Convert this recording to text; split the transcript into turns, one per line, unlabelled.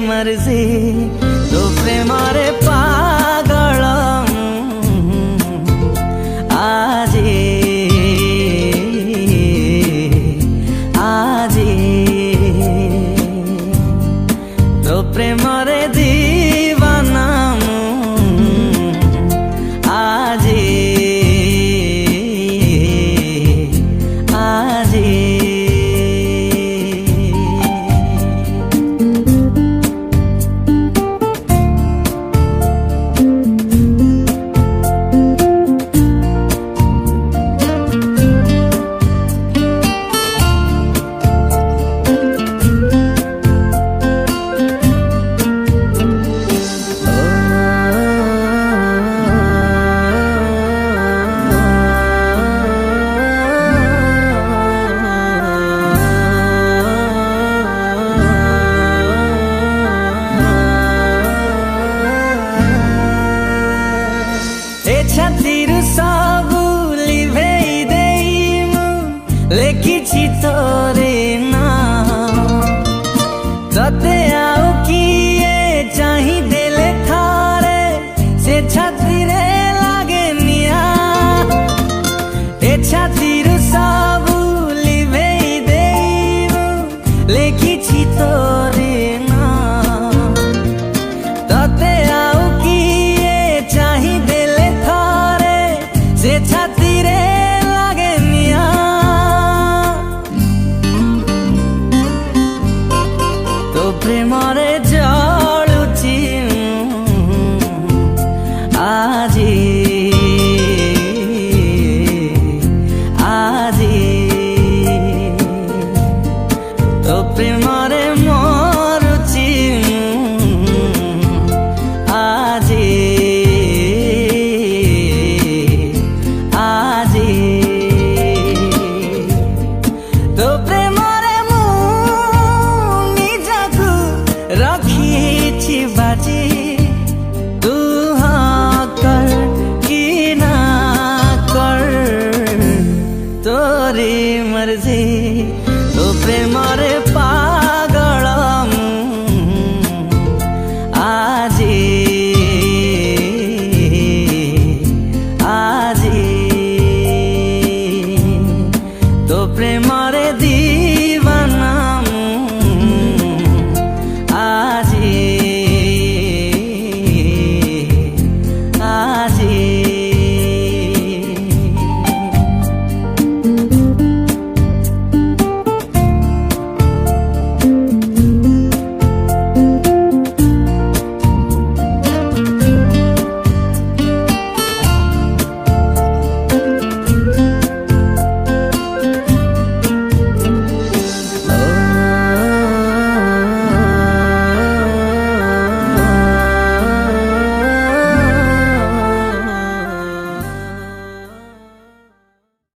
मर्जी तो प्रेमरे पागल आजे आजे तो प्रेमरे दीवाना आजे आजे छातिर सब लिभेई देइमु लेखिछि तोरे नाम तते आउ किए चाहि देले थारे से छातिरे लागे निया ए छातिर सब लिभेई देइमु लेखिछि तोरे नाम तते आउ किए चाहि से छातिरे लागे निया तो प्रेमरे